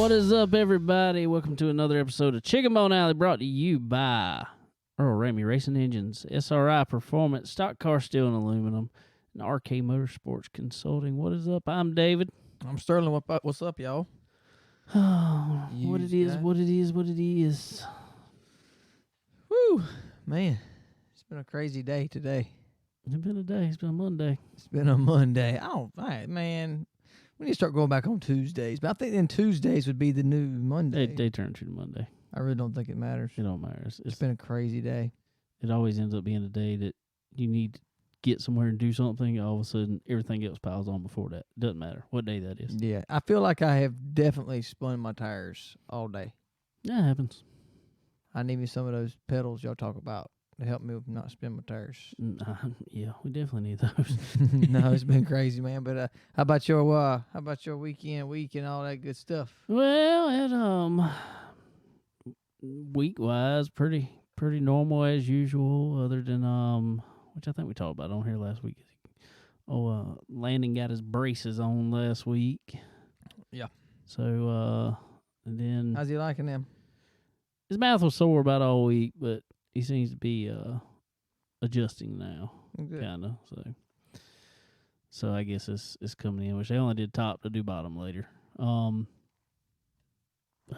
What is up, everybody? Welcome to another episode of Chicken Bone Alley, brought to you by Earl Ramey Racing Engines, SRI Performance, Stock Car Steel and Aluminum, and RK Motorsports Consulting. What is up? I'm David. I'm Sterling. What's up, y'all? Oh, what it is. Woo, man. It's been a crazy day today. It's been a day. It's been a Monday. It's been a Monday. Man, we need to start going back on Tuesdays. But I think then Tuesdays would be the new Monday. They turn to Monday. I really don't think it matters. It don't matter. It's been a crazy day. It always ends up being a day that you need to get somewhere and do something. All of a sudden, everything else piles on before that. Doesn't matter what day that is. Yeah, I feel like I have definitely spun my tires all day. That happens. I need me some of those pedals y'all talk about to help me with not spin my tires. Yeah, we definitely need those. No, it's been crazy, man. But how about your week and all that good stuff? Well, week wise, pretty normal as usual. Other than which I think we talked about on here last week. Landon got his braces on last week. Yeah. So and then How's he liking them? his mouth was sore about all week, but he seems to be adjusting now, kind of. So I guess it's coming in. Which they only did top to do bottom later. Other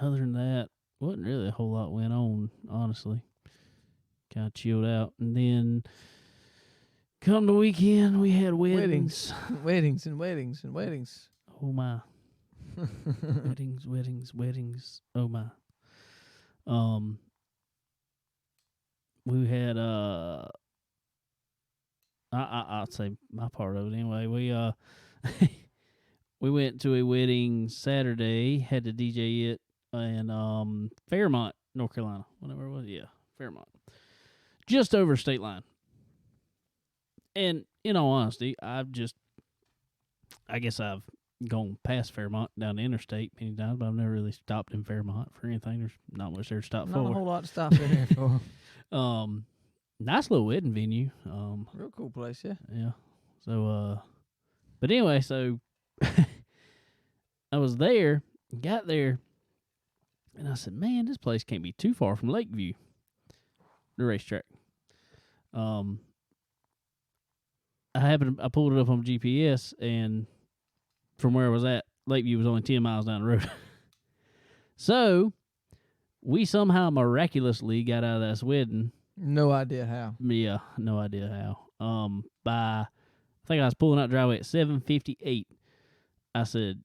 than that, wasn't really a whole lot went on, honestly. Kind of chilled out, and then come the weekend, we had weddings. Weddings. Oh my. weddings. Oh my. We had I'll say my part of it anyway. We we went to a wedding Saturday, had to DJ it in Fairmont, North Carolina. Whatever it was, yeah, Fairmont. Just over state line. And in all honesty, I guess I've gone past Fairmont down the interstate many times, but I've never really stopped in Fairmont for anything. There's not much there to stop for. Not a whole lot to stop in there for. Nice little wedding venue. Real cool place, yeah. Yeah. So, but anyway, so I was there, got there, and I said, man, this place can't be too far from Lakeview, the racetrack. I pulled it up on GPS, and from where I was at, Lakeview was only 10 miles down the road. So, we somehow miraculously got out of this wedding. No idea how. Yeah, no idea how. I think I was pulling out driveway at 7:58. I said,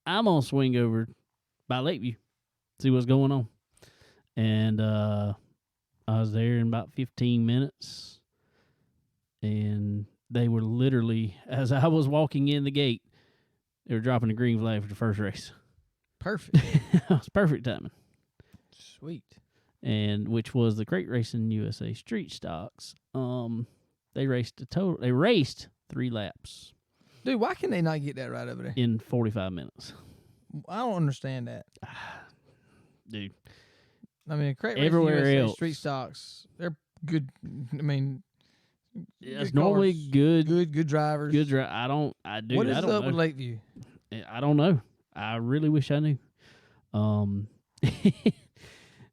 I'm gonna swing over by Lakeview, see what's going on. And I was there in about 15 minutes, and they were literally, as I was walking in the gate, they were dropping the green flag for the first race. Perfect. It was perfect timing. Sweet. And which was the Crate Racing USA Street Stocks. They raced 3 laps. Dude, why can they not get that right over there? In 45 minutes. I don't understand that. Dude. I mean, Crate Racing Everywhere USA else. Street Stocks, they're good. I mean, It's normally cars, good drivers. What is up with Lakeview? I don't know. I really wish I knew.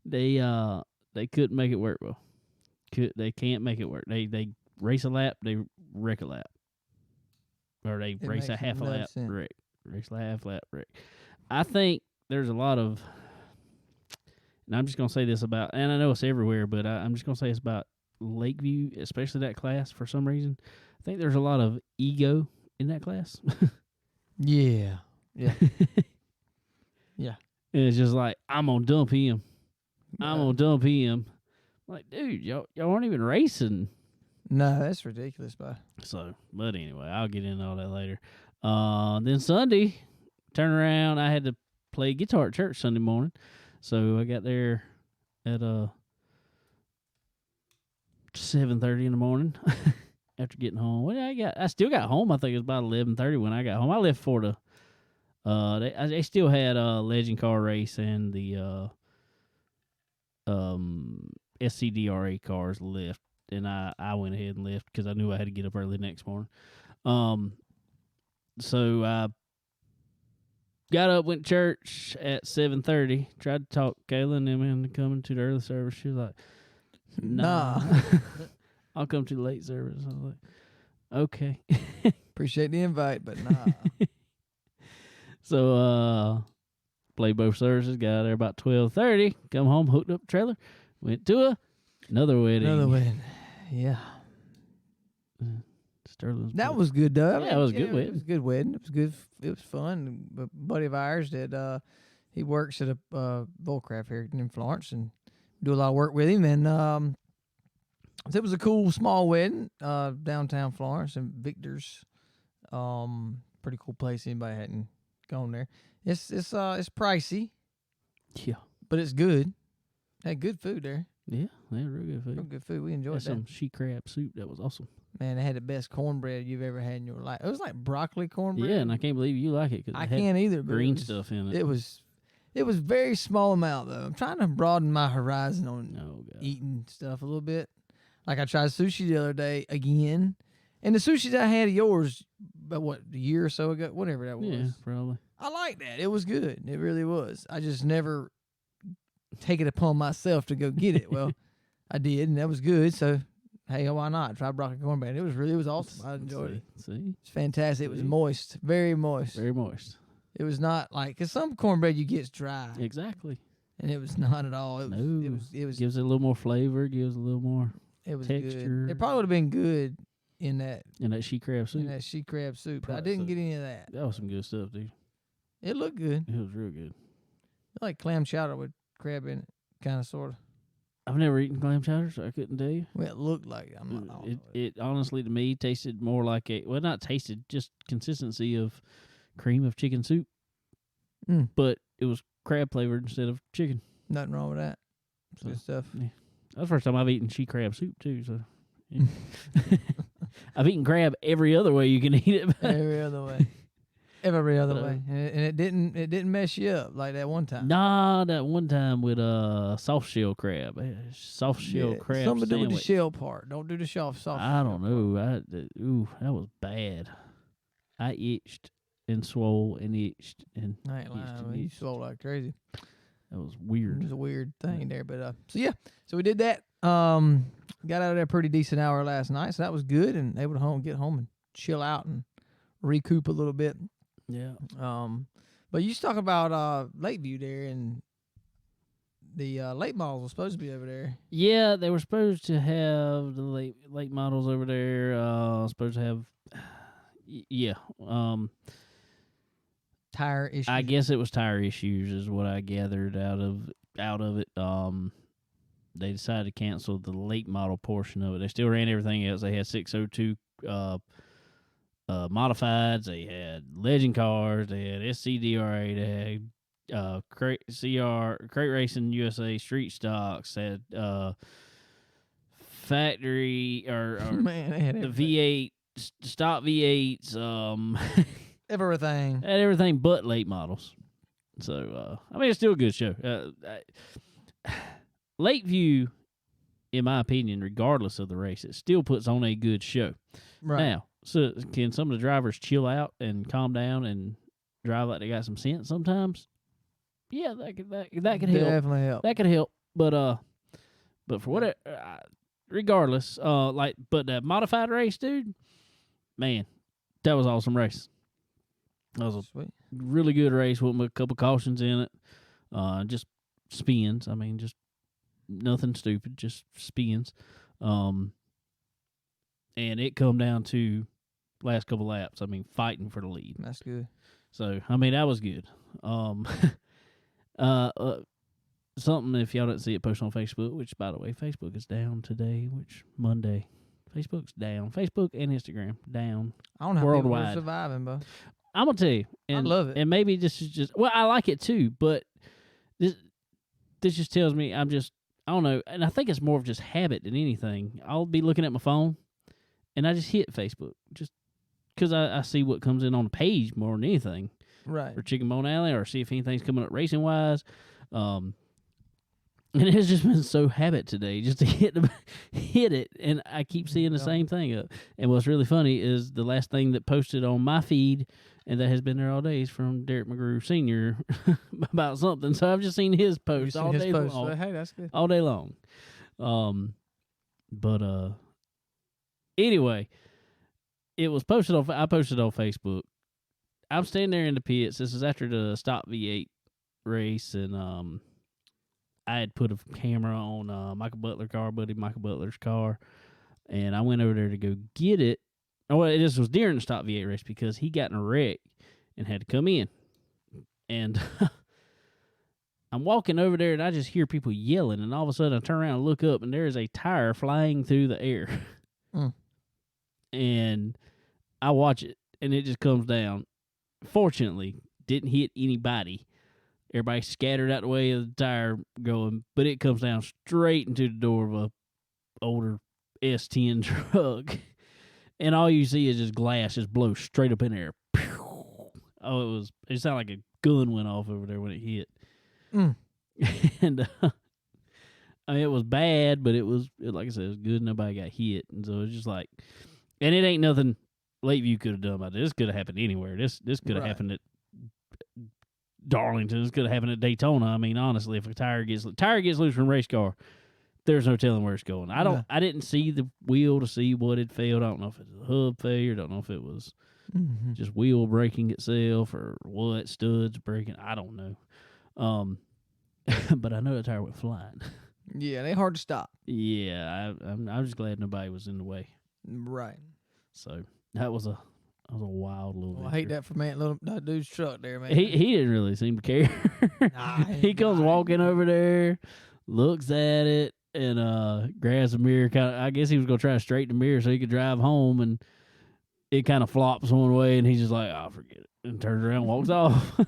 They couldn't make it work well. They can't make it work. They race a lap, they wreck a lap. Or they race a half a lap, wreck. Race a half lap, wreck. I think there's a lot of, and I'm just going to say this about, and I know it's everywhere, but I'm just going to say it's about Lakeview, especially that class for some reason. I think there's a lot of ego in that class. Yeah. Yeah. And it's just like, I'm going to dump him. Like, dude, y'all aren't even racing. No, that's ridiculous, bro. So, but anyway, I'll get into all that later. Then Sunday, turn around. I had to play guitar at church Sunday morning. So I got there at 7:30 in the morning after getting home. Well, I still got home. I think it was about 11:30 when I got home. I left for the they still had a legend car race and the SCDRA cars left, and I went ahead and left because I knew I had to get up early the next morning. So I got up, went to church at 7:30. Tried to talk Kayla and them into coming to the early service. She was like, "Nah, I'll come to the late service." I was like, "Okay." Appreciate the invite, but nah. So played both services. Got there about 12:30. Come home, hooked up the trailer, went to another wedding. Another wedding. Yeah. Sterling's That book. was good though. Yeah, it was a good wedding. It was a good wedding. It was good. It was fun. A buddy of ours that he works at a Volcraft here in Florence, and do a lot of work with him. And so it was a cool small wedding downtown Florence and Victor's. Pretty cool place. Anybody hadn't gone there. It's pricey. Yeah. But it's good. Had good food there. Yeah, they had real good food. Real good food. We enjoyed Had that. some she crab soup. That was awesome. Man, they had the best cornbread you've ever had in your life. It was like broccoli cornbread. Yeah, and I can't believe you like it because I can't either. But green stuff in it. It was very small amount though. I'm trying to broaden my horizon on Oh god. eating stuff a little bit. Like I tried sushi the other day again, and the sushi that I had of yours, about a year or so ago, whatever that was. Yeah, probably. I like that. It was good. It really was. I just never take it upon myself to go get it. Well, I did, and that was good. So, hey, why not? Try broccoli cornbread. It was awesome. I enjoyed it. See? It's fantastic. It was See? moist, very moist. Very moist. It was not like, because some cornbread you get's dry, Exactly. and it was not at all. It was. No. It was. Gives it a little more flavor, gives a little more It was texture. good. It probably would have been good in that she crab soup. she crab soup, but I Probably didn't so. get any of that. That was some good stuff, dude. It looked good. It was real good. Like clam chowder with crab in it, kind of, sort of. I've never eaten clam chowder, so I couldn't tell you. Well, it looked like it. I don't know. It honestly to me tasted more like not tasted, just consistency of cream of chicken soup, but it was crab flavored instead of chicken. Nothing wrong with that. It's So, good stuff. yeah. That's the first time I've eaten she crab soup too. So yeah. I've eaten crab every other way you can eat it. Every other way. Every other But, way. And it didn't mess you up like that one time. Nah, that one time with soft shell crab, soft shell Yeah, crab something to do with the sandwich. shell part. Don't do the soft. I don't know. That was bad. I itched and swole and itched and I ain't itched lying. and You itched. swole like crazy. That was It weird. was a weird thing there, but so yeah, so we did that. Got out of there pretty decent hour last night, so that was good, and able to get home and chill out and recoup a little bit. Yeah. But you talk about Lakeview there, and the late models were supposed to be over there. Yeah, they were supposed to have the late models over there. Supposed to have, yeah. Tire issues. I guess it was tire issues, is what I gathered out of it. They decided to cancel the late model portion of it. They still ran everything else. They had 602 modifieds. They had legend cars. They had SCDRA. They had Crate Racing USA street stocks. They had factory or Man, they had the everything. V8 stock V8s. Everything. Had everything but late models. So I mean, it's still a good show. Lakeview, in my opinion, regardless of the race, it still puts on a good show. Right. Now, so can some of the drivers chill out and calm down and drive like they got some sense sometimes? Yeah, that could help. Definitely help. That could help. But for whatever, regardless, but that modified race, dude, man, that was an awesome race. That was a Sweet. really good race with a couple cautions in it. Just spins. I mean, just nothing stupid, just spins. And it come down to last couple laps. I mean, fighting for the lead. That's good. So, I mean, that was good. Something, if y'all didn't see it, post on Facebook, which, by the way, Facebook is down today, which Monday. Facebook's down. Facebook and Instagram down. I don't know how people are Worldwide. surviving, bro. I'm going to tell you. And, I love it. And maybe this is just, well, I like it too, but this just tells me I don't know, and I think it's more of just habit than anything. I'll be looking at my phone, and I just hit Facebook, just because I see what comes in on the page more than anything. Right. For Chicken Bone Alley, or see if anything's coming up racing-wise. And it has just been so habit today just to hit it, and I keep seeing the same thing. And what's really funny is the last thing that posted on my feed and that has been there all day. He's from Derek McGrew Sr. about something. So I've just seen his post all day long. So, hey, that's good. All day long. Anyway, it was posted on. I posted on Facebook. I'm standing there in the pits. This is after the Stop V8 race, and I had put a camera on Michael Butler's car, and I went over there to go get it. Oh, this was during the Stop V8 race because he got in a wreck and had to come in. And I'm walking over there, and I just hear people yelling, and all of a sudden I turn around and look up, and there is a tire flying through the air. And I watch it, and it just comes down. Fortunately, didn't hit anybody. Everybody scattered out the way of the tire going, but it comes down straight into the door of a older S10 truck. And all you see is just glass just blow straight up in there. Oh, it sounded like a gun went off over there when it hit. And I mean, it was bad, but like I said, it was good. Nobody got hit. And so it's just like, and it ain't nothing Lakeview could have done about it. This could have happened anywhere. This could have happened at Darlington. This could have happened at Daytona. I mean, honestly, if a tire gets loose from a race car, there's no telling where it's going. I didn't see the wheel to see what had failed. I don't know if it was a hub failure. I don't know if it was just wheel breaking itself or what, studs breaking. I don't know. But I know the tire went flying. Yeah, they hard to stop. Yeah, I'm just glad nobody was in the way. Right. So that was a wild little. Well, I hate that for that dude's truck there, man. He didn't really seem to care. He comes walking over there, looks at it, and grabs the mirror. I guess he was gonna try to straighten the mirror so he could drive home, and it kind of flops one way, and he's just like, "Oh, forget it," and turns around, and walks off.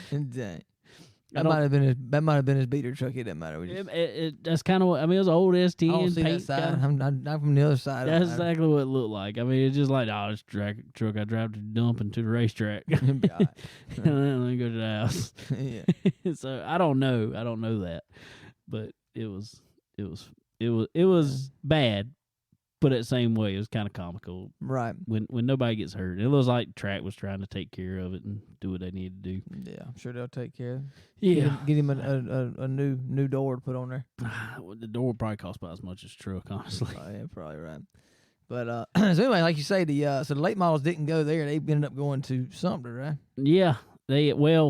Dang. That might have been his beater truck. It didn't matter. That's kind of what I mean. It was an old S10. I don't see that side. I'm from the other side. That's exactly what it looked like. I mean, it's just like, oh, this truck I drive to dump into the racetrack. And then let me go to the house. Yeah. So I don't know that, but it was bad. But at the same way, it was kind of comical. Right. When nobody gets hurt. It looks like track was trying to take care of it and do what they need to do. Yeah, I'm sure they'll take care of it. Yeah. Get him a new door to put on there. The door would probably cost about as much as the truck, honestly. Oh, yeah, probably right. But so anyway, like you say, the late models didn't go there. They ended up going to Sumter, right? Yeah. Everybody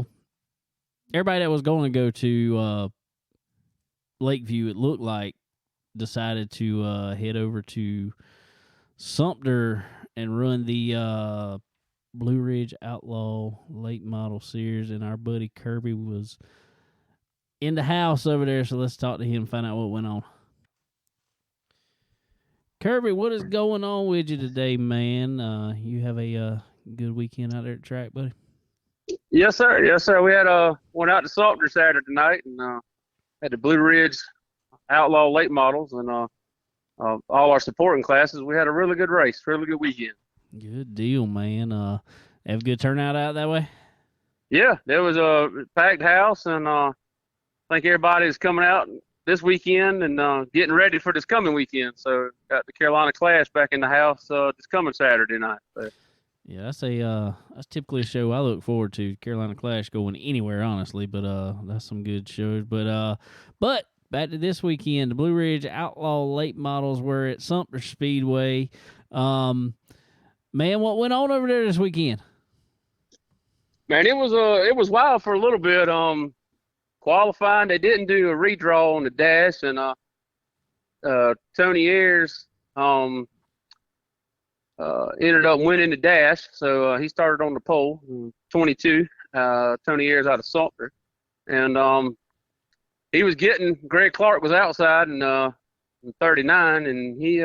that was going to go to Lakeview, it looked like, decided to head over to Sumter and run the Blue Ridge Outlaw late model series, and our buddy Kirby was in the house over there, so let's talk to him and find out what went on. Kirby, what is going on with you today, man? You have a good weekend out there at the track, buddy? Yes, sir. We had went out to Sumter Saturday night and had the Blue Ridge Outlaw late models and all our supporting classes. We had a really good race, really good weekend. Good deal, man. Have a good turnout out that way? Yeah, there was a packed house, and I think everybody's coming out this weekend and getting ready for this coming weekend. So got the Carolina Clash back in the house this coming Saturday night. So. Yeah, that's typically a show I look forward to. Carolina Clash going anywhere, honestly, but that's some good shows. But back to this weekend, the Blue Ridge Outlaw late models were at Sumter Speedway. Man, what went on over there this weekend? Man, it was wild for a little bit. Qualifying, they didn't do a redraw on the dash, and Tony Ayers ended up winning the dash, so he started on the pole, 22. Tony Ayers out of Sumter, and he was Greg Clark was outside in 39, and he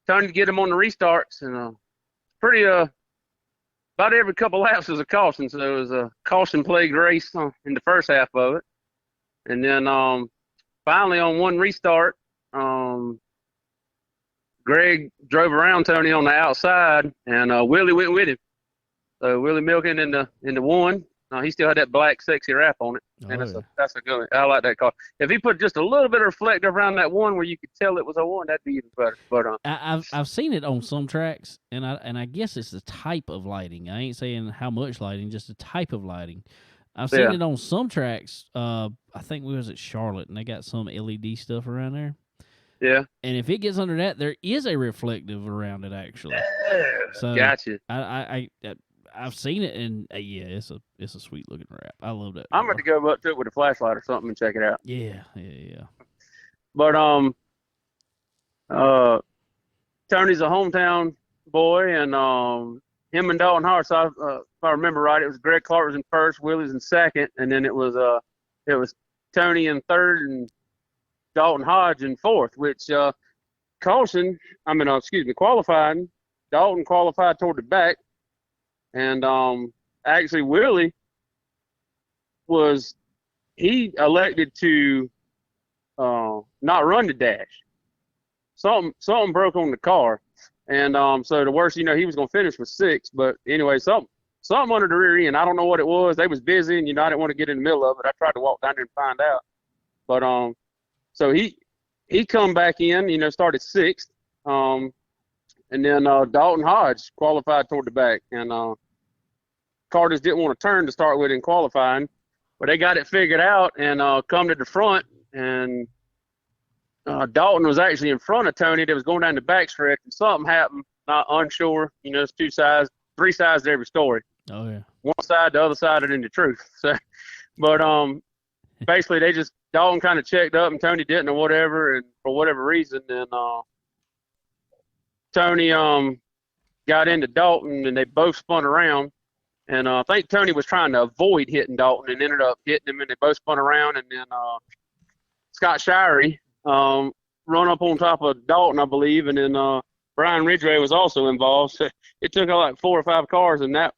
trying to get him on the restarts, and pretty about every couple laps was a caution, so it was a caution-plagued race in the first half of it. And then finally on one restart, Greg drove around Tony on the outside, and Willie went with him. So Willie Milken in the one, He still had that black sexy wrap on it, and that's a good one. I like that car. If he put just a little bit of reflective around that one where you could tell it was a one, that'd be even better. But I've seen it on some tracks, and I guess it's the type of lighting. I ain't saying how much lighting, just the type of lighting. I've seen it on some tracks. I think we was at Charlotte, and they got some LED stuff around there. Yeah. And if it gets under that, there is a reflective around it actually. So gotcha. I've seen it, and it's a sweet looking wrap. I love that. I'm going to go up to it with a flashlight or something and check it out. Yeah. But Tony's a hometown boy, and him and Dalton Hart. So if I remember right, it was Greg Clark was in first, Willie's in second, and then it was Tony in third and Dalton Hodge in fourth. Which qualifying. Dalton qualified toward the back, and actually Willie he elected to not run the dash. Something broke on the car, and so the worst, he was going to finish with 6. But anyway, something under the rear end. I don't know what it was. They was busy, and I didn't want to get in the middle of it. I tried to walk down there and find out. But so he come back in, started 6th, and then Dalton Hodge qualified toward the back, and Carters didn't want to turn to start with in qualifying, but they got it figured out and come to the front, and Dalton was actually in front of Tony that was going down the backstretch, and something happened, not unsure. There's 3 sides to every story. Oh, yeah. One side, the other side, and the truth. So, but basically Dalton kind of checked up and Tony didn't or whatever, and for whatever reason, and Tony got into Dalton, and they both spun around. And I think Tony was trying to avoid hitting Dalton and ended up hitting him, and they both spun around. And then Scott Shirey run up on top of Dalton, I believe, and then Brian Ridgway was also involved. So it took like 4 or 5 cars in that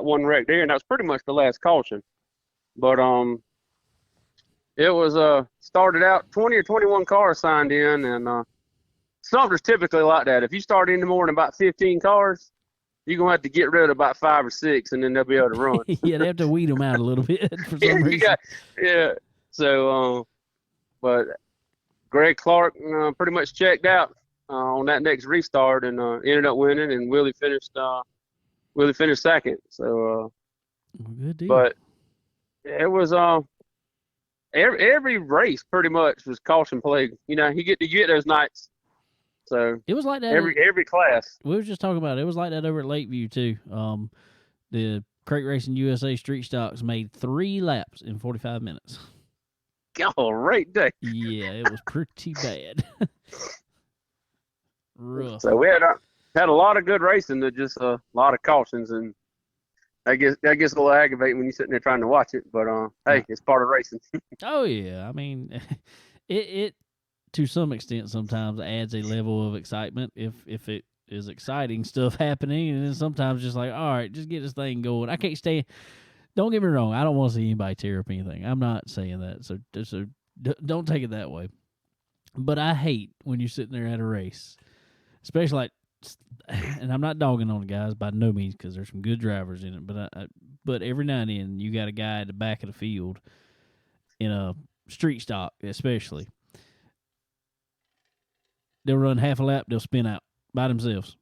one wreck there, and that was pretty much the last caution. But it was started out 20 or 21 cars signed in, and Sumter's typically like that. If you start into more than about 15 cars, you're going to have to get rid of about 5 or 6, and then they'll be able to run. Yeah, they have to weed them out a little bit for some reason. Yeah. So, but Greg Clark pretty much checked out on that next restart and ended up winning, and Willie finished second. So, good deal. But it was every race pretty much was caution plagued. You get those nights. So it was like that every class. We were just talking about it. It was like that over at Lakeview too. The Crate Racing USA Street Stocks made 3 laps in 45 minutes. Great day. Yeah, it was pretty bad. Rough. So we had a lot of good racing, just a lot of cautions, and I guess a little aggravating when you're sitting there trying to watch it. But hey, it's part of racing. Oh yeah, I mean, it to some extent sometimes adds a level of excitement if it is exciting stuff happening, and then sometimes just like, all right, just get this thing going. I can't stay. Don't get me wrong, I don't want to see anybody tear up anything. I'm not saying that, so don't take it that way. But I hate when you're sitting there at a race, especially like, and I'm not dogging on the guys by no means because there's some good drivers in it, but every now and then you got a guy at the back of the field in a street stock, especially. They'll run half a lap, they'll spin out by themselves.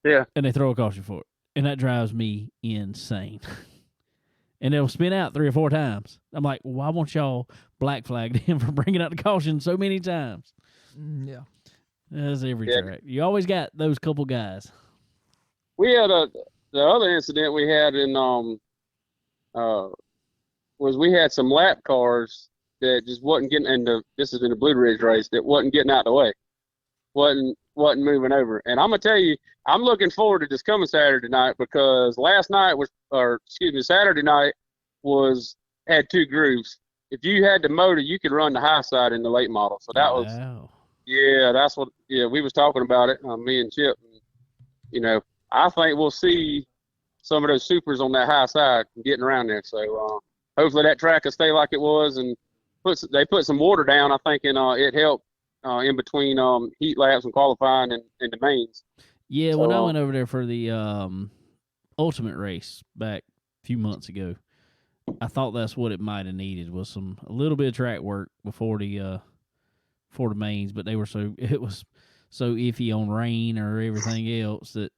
Yeah. And they throw a caution for it. And that drives me insane. And they'll spin out 3 or 4 times. I'm like, why won't y'all black flag him for bringing out the caution so many times? Yeah. That's every track. You always got those couple guys. We had the other incident we had in was we had some lap cars that just wasn't getting into. This is in the Blue Ridge race that wasn't getting out of the way, wasn't moving over. And I'm gonna tell you, I'm looking forward to this coming Saturday night because Saturday night had 2 grooves. If you had the motor, you could run the high side in the late model. So that was. Yeah, that's what. Yeah, we was talking about it. Me and Chip. And, I think we'll see some of those supers on that high side getting around there. So hopefully that track will stay like it was, and they put some water down. I think, and it helped in between heat laps and qualifying and the mains. Yeah, so, when I went over there for the ultimate race back a few months ago, I thought that's what it might have needed was a little bit of track work before the mains, but it was so iffy on rain or everything else that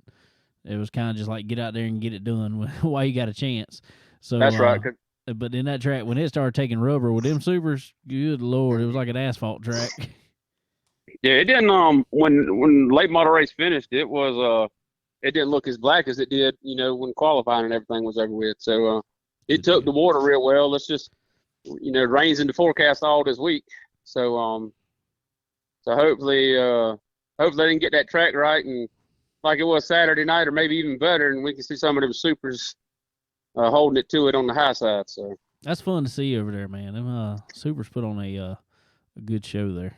it was kind of just like get out there and get it done while you got a chance. So That's right. But in that track, when it started taking rubber with them supers, good Lord, it was like an asphalt track. Yeah, it didn't. When late model race finished, it didn't look as black as it did, when qualifying and everything was over with. So it took the water real well. Let's just, rains in the forecast all this week. So hopefully they can get that track right and like it was Saturday night, or maybe even better, and we can see some of them supers holding it to it on the high side. So that's fun to see over there, man. Them supers put on a good show there.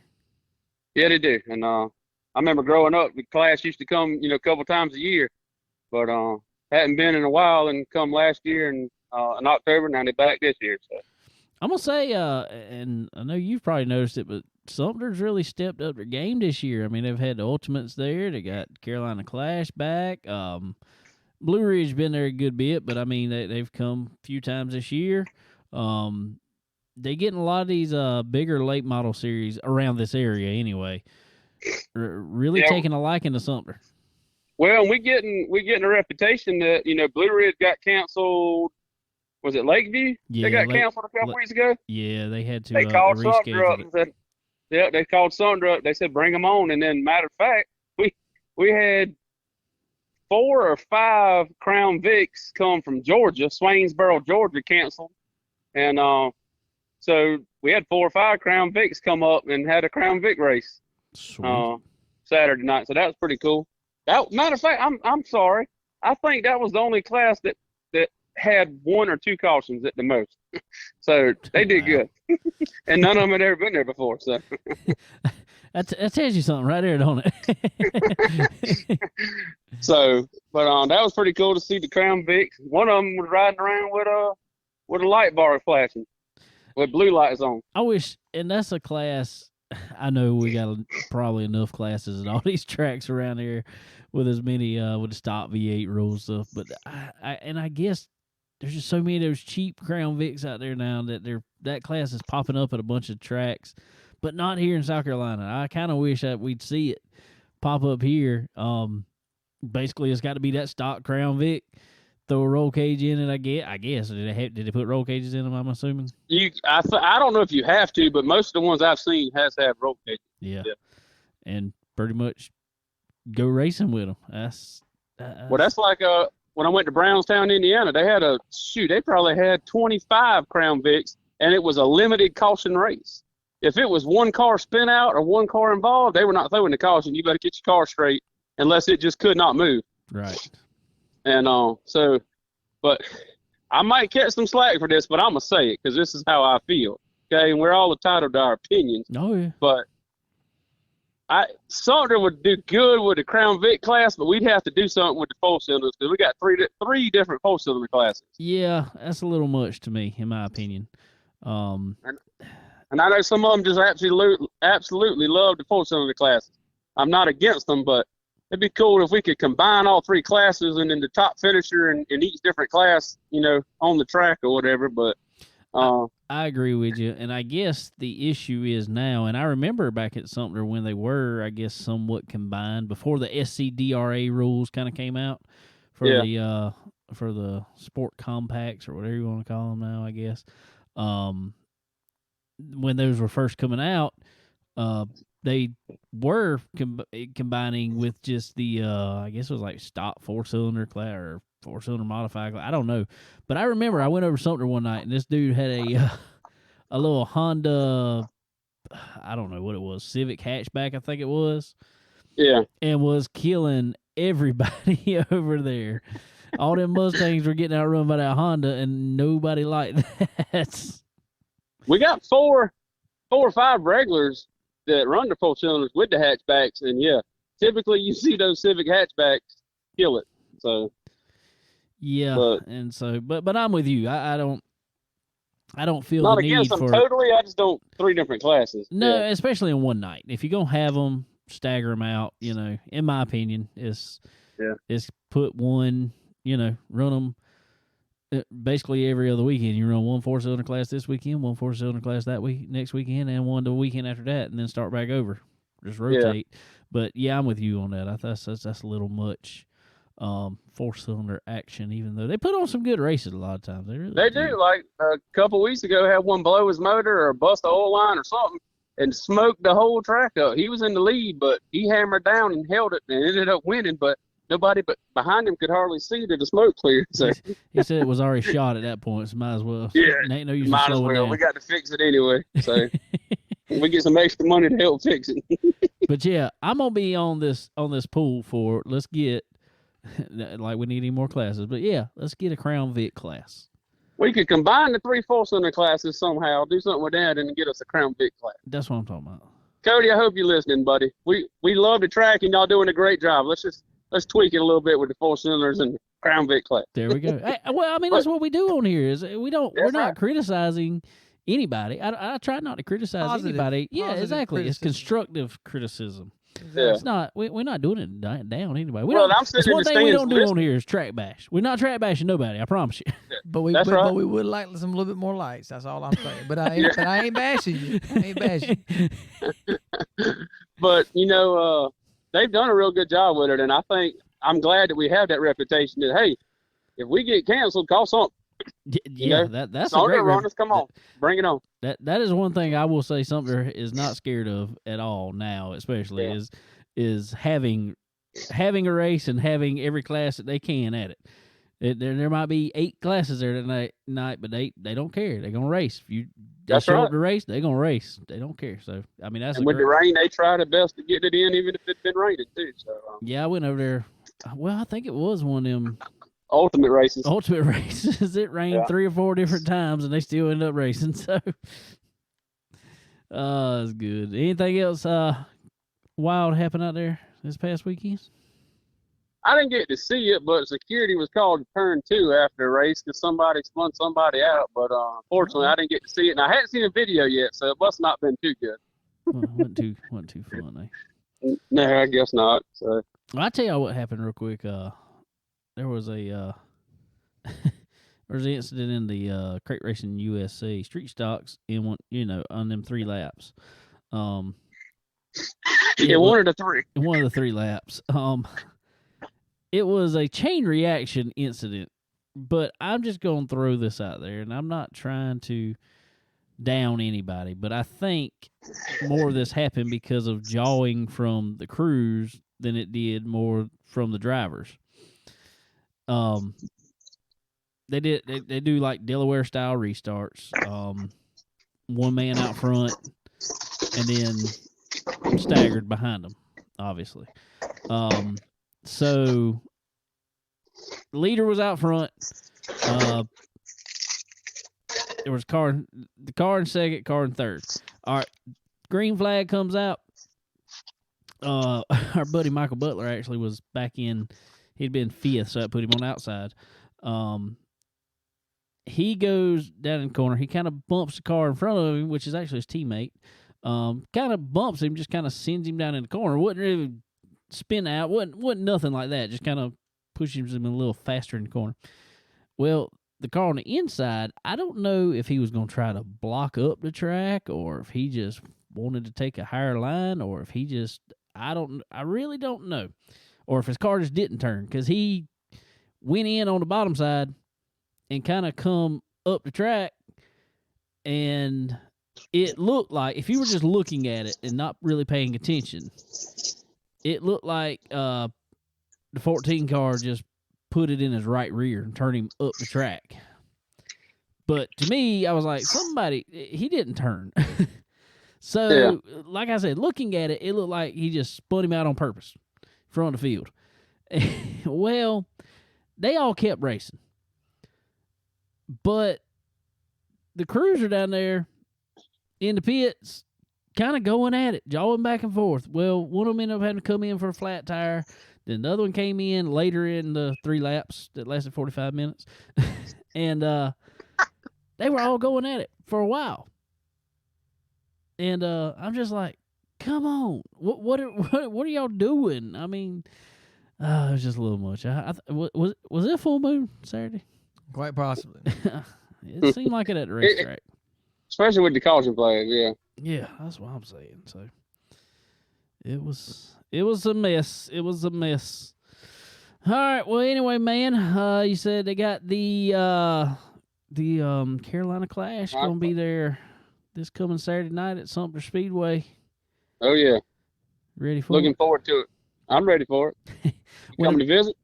Yeah, they do. And I remember growing up, the class used to come, a couple times a year, but hadn't been in a while, and come last year and in October. Now they're back this year. So I'm gonna say, and I know you've probably noticed it, but Sumter's really stepped up their game this year. I mean, they've had the Ultimates there. They got Carolina Clash back. Blue Ridge been there a good bit, but I mean, they've come a few times this year. They getting a lot of these bigger late model series around this area anyway. Really taking a liking to Sumter. Well, we getting a reputation that Blue Ridge got canceled. Was it Lakeview? Yeah, they got canceled a couple weeks ago. Yeah, they had to. They called Sumter up it. and said, "Yeah, they called Sumter up. They said bring them on." And then, matter of fact, we had 4 or 5 Crown Vics come from Georgia, Swainsboro, Georgia, canceled, and so we had 4 or 5 Crown Vics come up and had a Crown Vic race Saturday night. So that was pretty cool. Matter of fact, I'm sorry. I think that was the only class that had 1 or 2 cautions at the most. So they did good. And none of them had ever been there before. So that tells you something right there, don't it? So, but that was pretty cool to see the Crown Vics. One of them was riding around with a light bar flashing, with blue lights on. I wish, and that's a class. I know we got probably enough classes at all these tracks around here with as many with the stock V8 rules stuff, but I guess there's just so many of those cheap Crown Vics out there now that class is popping up at a bunch of tracks, but not here in South Carolina. I kind of wish that we'd see it pop up here. Basically, it's got to be that stock Crown Vic. Throw a roll cage in it, I guess. Did they put roll cages in them, I'm assuming? I don't know if you have to, but most of the ones I've seen has to have roll cages. Yeah. And pretty much go racing with them. That's like when I went to Brownstown, Indiana, they probably had 25 Crown Vics, and it was a limited caution race. If it was one car spin out or one car involved, they were not throwing the caution. You better get your car straight unless it just could not move. Right. And but I might catch some slack for this, but I'm going to say it because this is how I feel. Okay, and we're all entitled to our opinions. Oh, yeah. But Sumter would do good with the Crown Vic class, but we'd have to do something with the 4-cylinders because we got three different 4-cylinder classes. Yeah, that's a little much to me, in my opinion. And I know some of them just absolutely love the 4-cylinder classes. I'm not against them, but it'd be cool if we could combine all 3 classes and then the top finisher in each different class, on the track or whatever. But I agree with you, and I guess the issue is now, and I remember back at Sumter when they were, I guess, somewhat combined before the SCDRA rules kind of came out for the sport compacts or whatever you want to call them now, I guess. When those were first coming out, they were combining with just the I guess it was like stock 4-cylinder class or 4-cylinder modified class. I don't know, but I remember I went over to Sumter one night and this dude had a little Honda, I don't know what it was, Civic hatchback I think it was. Yeah. And was killing everybody over there. All them Mustangs were getting outrun by that Honda, and nobody liked that. We got 4 or 5 regulars that run the 4-cylinders with the hatchbacks, and typically you see those Civic hatchbacks kill it. So but I'm with you. I don't feel not the need against them for totally. I just don't 3 different classes. No, especially in one night. If you're gonna have them, stagger them out. In my opinion, is put one. Run them basically every other weekend. You run one 4-cylinder class this weekend, one 4-cylinder class that week next weekend, and one the weekend after that, and then start back over. Just rotate. Yeah. But yeah, I'm with you on that. I thought that's a little much 4-cylinder action, even though they put on some good races a lot of times. They do. Like a couple weeks ago, had one blow his motor or bust the oil line or something, and smoked the whole track up. He was in the lead, but he hammered down and held it and ended up winning. But nobody but behind him could hardly see that the smoke cleared. So he said it was already shot at that point, so might as well. Yeah, ain't no use might as well. We got to fix it anyway. So we get some extra money to help fix it. But yeah, I'm gonna be on this pool for let's get like we need any more classes. But yeah, let's get a Crown Vic class. We could combine the 3 4-cylinder classes somehow, do something with that, and get us a Crown Vic class. That's what I'm talking about. Cody, I hope you're listening, buddy. We love the track, and y'all doing a great job. Let's tweak it a little bit with the 4-cylinders and Crown Vic class. There we go. Hey, well, I mean, that's what we do on here. Is we're not criticizing anybody. I try not to criticize anybody. Yeah, exactly. Criticism. It's constructive criticism. Yeah. It's not. We're not doing it down anybody. That's one thing we don't do on here is track bash. We're not track bashing nobody. I promise you. But we would like some little bit more lights. That's all I'm saying. But I ain't bashing you. I ain't bashing you. But they've done a real good job with it, and I'm glad that we have that reputation. That hey, if we get canceled, call something. Yeah, that's a great runners. Come on, bring it on. That is one thing I will say Sumter is not scared of at all now, especially is having a race and having every class that they can at it. There might be 8 classes there tonight, but they don't care. They're gonna race. If they show up to race, they're gonna race. They don't care. So I mean, that's with the rain, they try their best to get it in, even if it's been raining too. So yeah, I went over there. Well, I think it was one of them. Ultimate races. It rained 3 or 4 different times, and they still ended up racing. So, it's good. Anything else wild happened out there this past weekend? I didn't get to see it, but security was called to turn 2 after a race because somebody spun somebody out. But unfortunately, I didn't get to see it, and I hadn't seen a video yet, so it must not been too good. Well, wasn't too fun, eh? No, I guess not. So I'll tell you what happened real quick. There was an incident in the crate racing USC street stocks in one, on them 3 laps. One of the 3. One of the 3 laps. It was a chain reaction incident, but I'm just going to throw this out there, and I'm not trying to down anybody, but I think more of this happened because of jawing from the crews than it did more from the drivers. They do like Delaware style restarts. One man out front and then staggered behind them, obviously. So leader was out front. There was the car in second, car in third. All right, green flag comes out. Our buddy Michael Butler actually was back in. He'd been 5th, so I put him on outside. He goes down in the corner. He kind of bumps the car in front of him, which is actually his teammate. Kind of bumps him, just kind of sends him down in the corner. Wouldn't really spin out. Wasn't nothing like that. Just kind of pushes him a little faster in the corner. Well, the car on the inside, I don't know if he was going to try to block up the track or if he just wanted to take a higher line or if he just, I really don't know. Or if his car just didn't turn, because he went in on the bottom side and kind of come up the track, and it looked like, if you were just looking at it and not really paying attention, it looked like the 14 car just put it in his right rear and turned him up the track. But to me, I was like, he didn't turn. So, like I said, looking at it, it looked like he just spun him out on purpose. Front of the field. Well, they all kept racing. But the crews are down there in the pits kind of going at it, jawing back and forth. Well, one of them ended up having to come in for a flat tire. Then the other one came in later in the 3 laps that lasted 45 minutes. And they were all going at it for a while. And I'm just like, come on, what are y'all doing? I mean, it was just a little much. Was it a full moon Saturday? Quite possibly. It seemed like it at the racetrack. Especially with the caution flag, yeah. Yeah, that's what I'm saying. So it was a mess. It was a mess. All right. Well, anyway, man, you said they got the Carolina Clash gonna be there this coming Saturday night at Sumter Speedway. Oh yeah. Ready for Looking it? forward to it. I'm ready for it. You coming to visit?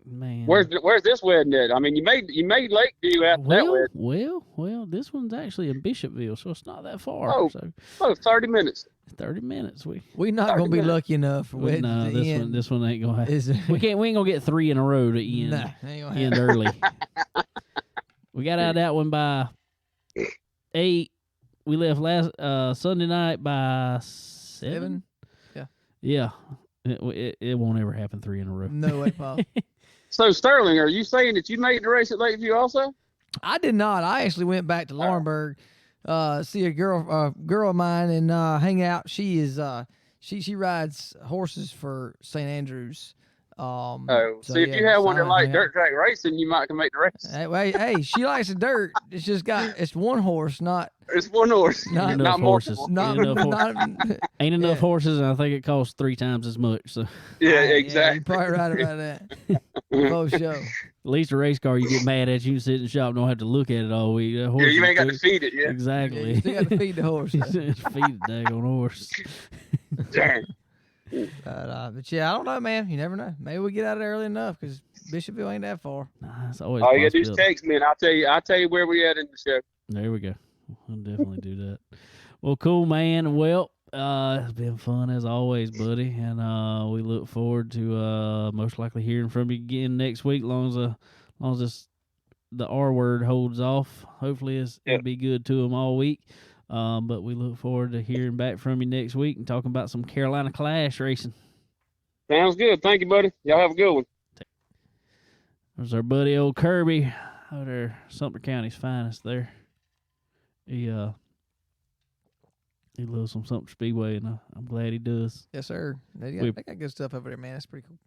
Man, Where's this wedding at? I mean, you made Lakeview after that wedding. Well, this one's actually in Bishopville, so it's not that far. Oh, so 30 minutes. 30 minutes. We're not gonna be lucky enough for wedding. No, this one ain't gonna happen. Is we ain't gonna get 3 in a row to end. Nah, ain't gonna End early. We got out of that one by 8. We left last Sunday night by 7. Yeah. It won't ever happen 3 in a row. No way, Paul. So Sterling, are you saying that you made the race at Lakeview also? I did not. I actually went back to Laurinburg, see a girl of mine, and hang out. She is she rides horses for St. Andrews. So if you have one that like dirt track racing, you might can make the race. Hey, she likes the dirt. It's one horse, not. It's one horse, Not not horses. multiple. Ain't enough horses, and I think it costs 3 times as much. So Yeah, exactly. Yeah, you're probably right about that. For sure. at least a race car, you get mad at, you sit in the shop, don't have to look at it all week. That horse You ain't got to feed it, yeah. Exactly. Yeah, you still got to feed the horse. You still have to feed the daggone horse. Dang. But yeah, I don't know, man. You never know. Maybe we get out of there early enough because Bishopville ain't that far. Nah, it's always All you gotta do is possibility. text me, and I'll tell you where we at in the show. There we go. We'll definitely do that. Well, cool, man. Well, it's been fun as always, buddy, and we look forward to most likely hearing from you again next week. Long as the R word holds off, hopefully it'll be good to them all week. But we look forward to hearing back from you next week and talking about some Carolina Clash racing. Sounds good. Thank you, buddy. Y'all have a good one. There's our buddy old Kirby out there, Sumter County's finest there. He loves some Sumter Speedway, and I'm glad he does. Yes, sir. They got good stuff over there, man. That's pretty cool.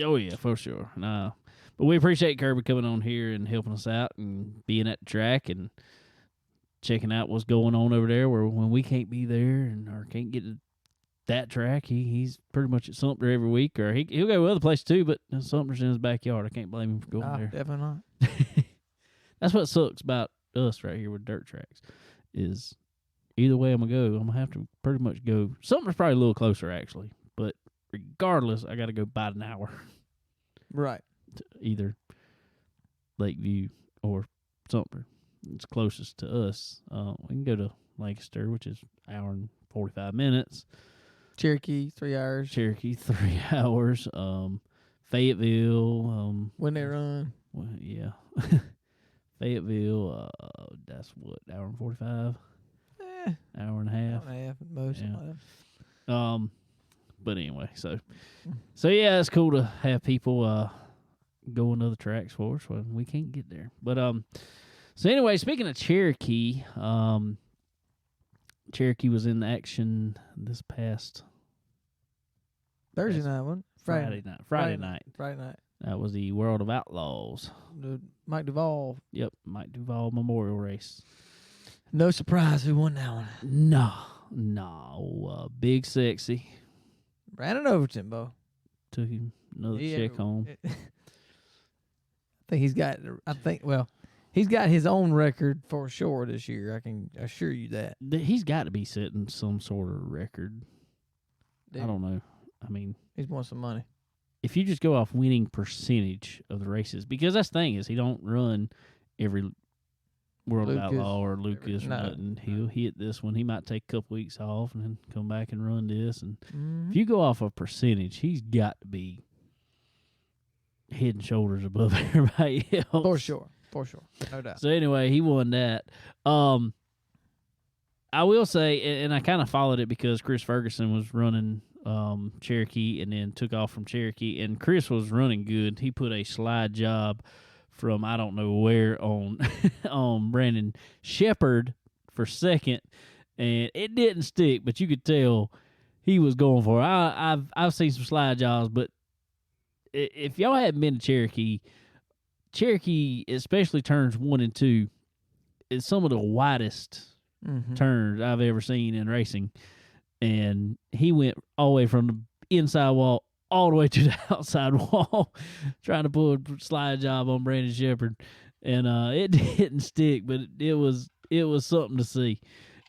Oh, yeah, for sure. But we appreciate Kirby coming on here and helping us out and being at the track and checking out what's going on over there where when we can't be there or can't get to that track, he's pretty much at Sumter every week, or he'll go to other places too, but Sumter's in his backyard. I can't blame him for going there. Definitely not. That's what sucks about us right here with dirt tracks is either way I'm going to go, I'm going to have to pretty much go. Sumter's probably a little closer, actually, but regardless, I got to go about an hour. Right. To either Lakeview or Sumter. It's closest to us. We can go to Lancaster, which is an hour and 45 minutes. Cherokee, 3 hours. Cherokee, 3 hours. Fayetteville. When they run. Well, yeah. Fayetteville, that's what, hour and 45? Hour and a half. Hour and a half at most. Yeah. But anyway, so yeah, it's cool to have people go on other tracks for us when we can't get there. But so anyway, speaking of Cherokee, Cherokee was in action this past Thursday night, wasn't it? Friday night. Friday night. That was the World of Outlaws. The Mike Duvall. Yep, Mike Duvall Memorial Race. No surprise who won that one. No, Big Sexy. Brandon Overton, Bo. Took him another check home. I think he's got his own record for sure this year. I can assure you that. He's got to be setting some sort of record. Dude, I don't know. I mean, he's won some money. If you just go off winning percentage of the races, because that's the thing is he don't run every World of Outlaw or Lucas or nothing. He'll hit this one. He might take a couple weeks off and then come back and run this. And if you go off a percentage, he's got to be head and shoulders above everybody else. For sure. No doubt. So anyway, he won that. I will say, and I kind of followed it because Chris Ferguson was running Cherokee and then took off from Cherokee, and Chris was running good. He put a slide job from I don't know where on on Brandon Shepard for second, and it didn't stick, but you could tell he was going for it. I've seen some slide jobs, but if y'all hadn't been to Cherokee, Cherokee, especially turns 1 and 2, is some of the widest turns I've ever seen in racing. And he went all the way from the inside wall all the way to the outside wall, trying to pull a slide job on Brandon Shepherd. And it didn't stick, but it was something to see.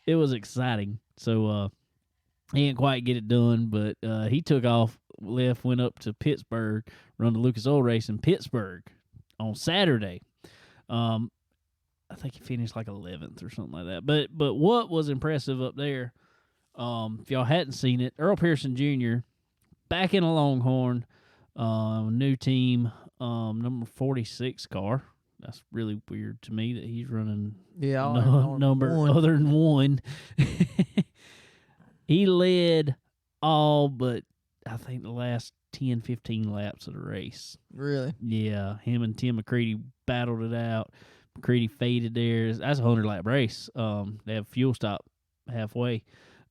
It was exciting. So he didn't quite get it done, but he took off, left, went up to Pittsburgh, run the Lucas Oil Race in Pittsburgh on Saturday. I think he finished like 11th or something like that. But what was impressive up there, if y'all hadn't seen it, Earl Pearson Jr. back in a Longhorn, new team, number 46 car. That's really weird to me that he's running number one. other than 1. He led all but, I think, the last 10, 15 laps of the race. Really? Yeah, him and Tim McCready battled it out. McCready faded there. That's a 100-lap race. They have fuel stop halfway.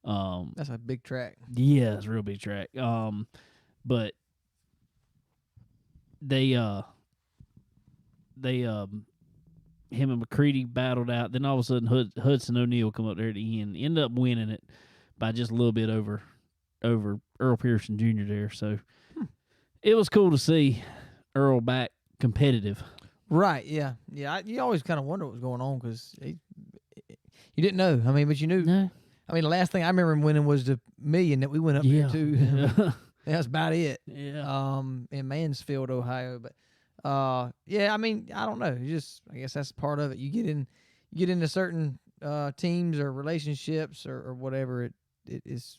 That's a big track. Yeah, it's a real big track. But him and McCready battled out. Then all of a sudden, Hudson O'Neal come up there at the end, ended up winning it by just a little bit over Earl Pearson Jr. there. So it was cool to see Earl back competitive. Right, yeah. You always kind of wonder what was going on because you didn't know. I mean, but you knew. No. I mean, the last thing I remember him winning was the million that we went up there to. Yeah. That's about it. Yeah. In Mansfield, Ohio. But yeah, I mean, I don't know. I guess that's part of it. You get into certain teams or relationships or whatever. It is.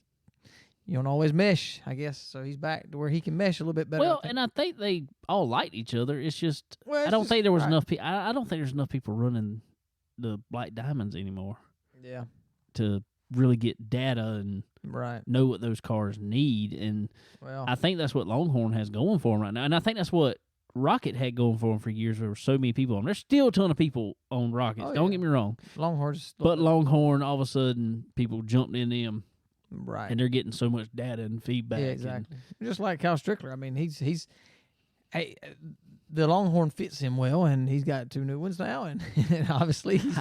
You don't always mesh, I guess. So he's back to where he can mesh a little bit better. Well, and I think they all liked each other. It's just Well, I don't think there was right. enough. I don't think there's enough people running the Black Diamonds anymore Yeah. to really get data and Right. know what those cars need. And Well, I think that's what Longhorn has going for them right now. And I think that's what Rocket had going for them for years. There were so many people on. There's still a ton of people on Rockets. Oh, Don't yeah. get me wrong. Longhorns. But Longhorn, all of a sudden, people jumped in them, Right. and they're getting so much data and feedback. Yeah, exactly. Just like Kyle Strickler. I mean, he's hey, the Longhorn fits him well, and he's got 2 new ones now, and obviously he's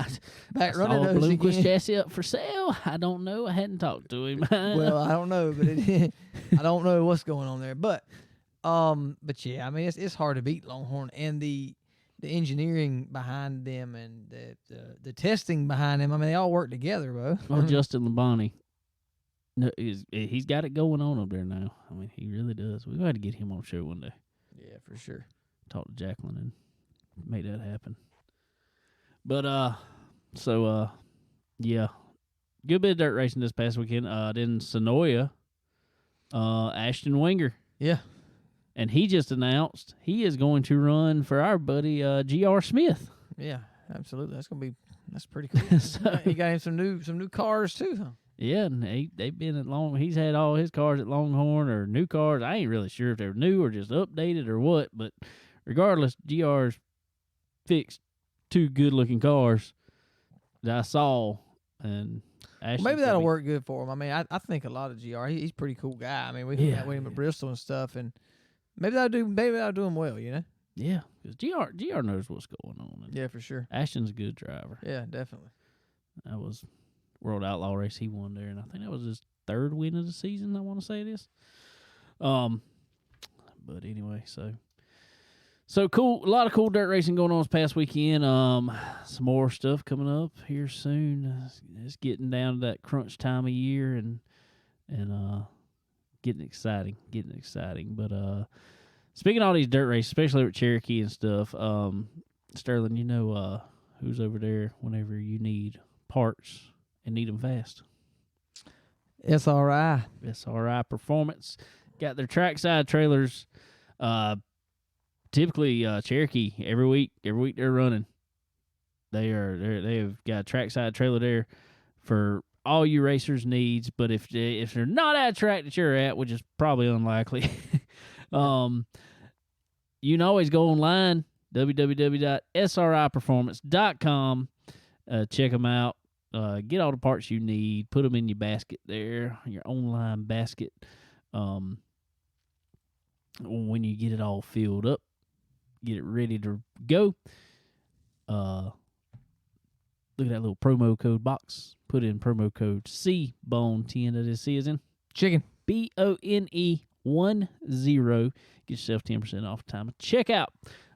back running those Bloomquist again. chassis up for sale. I don't know. I hadn't talked to him. Well, I don't know, but I don't know what's going on there. But yeah, I mean, it's hard to beat Longhorn, and the engineering behind them and the testing behind them. I mean, they all work together, bro. Well, Justin Labonte, no, he's got it going on up there now. I mean, he really does. We've got to get him on the show one day. Yeah, for sure. Talk to Jacqueline and make that happen. But yeah, good bit of dirt racing this past weekend. Then Sonoya, Ashton Wenger. Yeah. And he just announced he is going to run for our buddy G.R. Smith. Yeah, absolutely. That's pretty cool. So- He got him some new cars too, huh? Yeah, and they've been at He's had all his cars at Longhorn or new cars. I ain't really sure if they're new or just updated or what. But regardless, GR's fixed 2 good-looking cars that I saw. And Ashton's Maybe that'll gonna be- work good for him. I mean, I think a lot of GR. He's a pretty cool guy. I mean, we Yeah, met with him at Bristol and stuff, and maybe that'll do him well. You know? Yeah, because GR knows what's going on. And Yeah, for sure. Ashton's a good driver. Yeah, definitely. That was World Outlaw race he won there, and I think that was his 3rd win of the season. I want to say this. But anyway, so cool. A lot of cool dirt racing going on this past weekend. Some more stuff coming up here soon. It's getting down to that crunch time of year, and getting exciting. But speaking of all these dirt races, especially with Cherokee and stuff, Sterling, you know who's over there whenever you need parts and need them fast. SRI. SRI Performance got their trackside trailers. Typically Cherokee every week they're running. They've got a trackside trailer there for all you racers' needs. But if they're not at a track that you're at, which is probably unlikely, you can always go online, www.sriperformance.com. Check them out. Get all the parts you need. Put them in your basket there, your online basket. When you get it all filled up, get it ready to go. Look at that little promo code box. Put in promo code CBONE10. That is C as in Chicken. BONE 10. Get yourself 10% off time of checkout.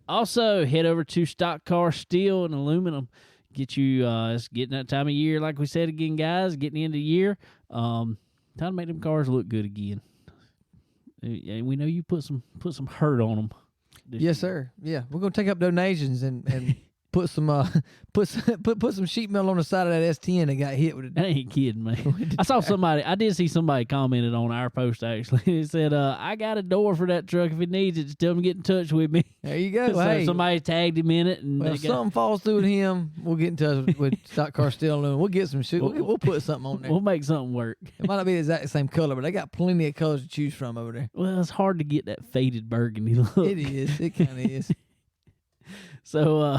Also, head over to Stock Car Steel and Aluminum. Get you, it's getting that time of year, like we said again, guys, getting the end of the year. Time to make them cars look good again. And we know you put some hurt on them. Yes, sir. Yeah, we're gonna take up donations and put some put some sheet metal on the side of that S10 that got hit with it. I ain't kidding, man. I saw somebody. I did see somebody commented on our post actually. It said, "I got a door for that truck. If it needs it, just tell him to get in touch with me." There you go. So hey, somebody tagged him in it, and well, if something falls through with him, we'll get in touch with Stock Car Steel and we'll get some shit. We'll put something on there. we'll make something work. It might not be the exact same color, but they got plenty of colors to choose from over there. Well, it's hard to get that faded burgundy look. It is. It kind of is. So,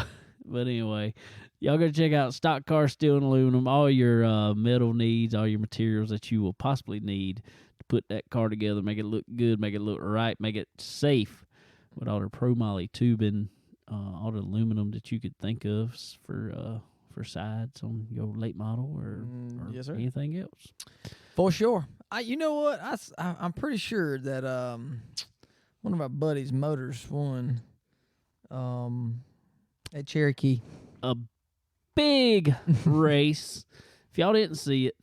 but anyway, y'all go check out Stock Car Steel and Aluminum. All your metal needs, all your materials that you will possibly need to put that car together, make it look good, make it look right, make it safe with all the pro-moly tubing, all the aluminum that you could think of for sides on your late model or yes, sir. anything else. For sure. You know what? I'm pretty sure that one of our buddies' motors won at Cherokee. A big race. If y'all didn't see it,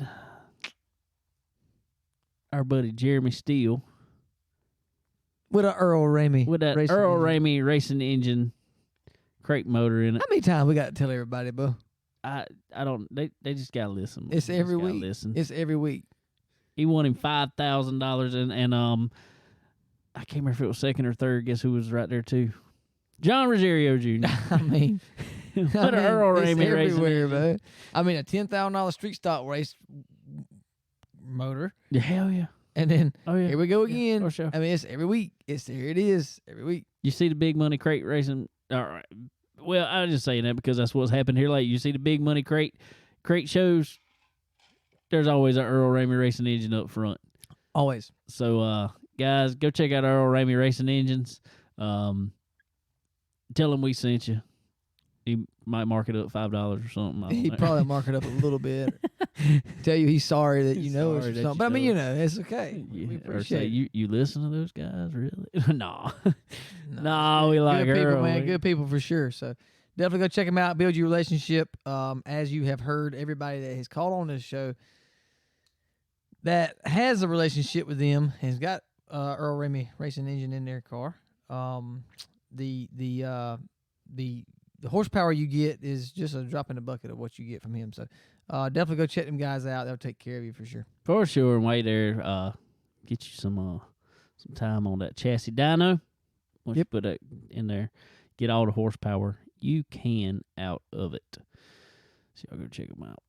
our buddy Jeremy Steele With an Earl Ramey. with that racing Earl engine. Ramey racing engine crate motor in it. How many times we got to tell everybody, bro? I don't. They just gotta listen. It's They every just gotta week. Listen. It's every week. He won him $5,000 and I can't remember if it was second or third. Guess who was right there too? John Rosario Jr. I mean, What an Earl it's Ramey racing everywhere, engine. bro. I mean, a $10,000 street stock race motor, Yeah, hell yeah. and then Oh yeah. here we go Yeah, again. for sure. I mean, it's every week. There it is every week. You see the big money crate racing. All right. Well, I'm just saying that because that's what's happened here lately. You see the big money crate shows. There's always an Earl Ramey racing engine up front. Always. So, guys, go check out Earl Ramey Racing Engines. Tell him we sent you. He might mark it up $5 or something. I don't He'd know. probably mark it up a little bit. Tell you he's sorry that you He's know us sorry or that something. you But I mean, know you know, it's okay. Yeah, We or appreciate say it. you listen to those guys, really? Nah. No, Nah, we good like people, Earl. man. Good people for sure. So definitely go check them out. Build your relationship. As you have heard, everybody that has called on this show that has a relationship with them has got Earl Ramey racing engine in their car. The horsepower you get is just a drop in the bucket of what you get from him. So definitely go check them guys out. They'll take care of you for sure. For sure. And wait there. Get you some time on that chassis dyno. Once you put that in there, get all the horsepower you can out of it. So y'all go check them out.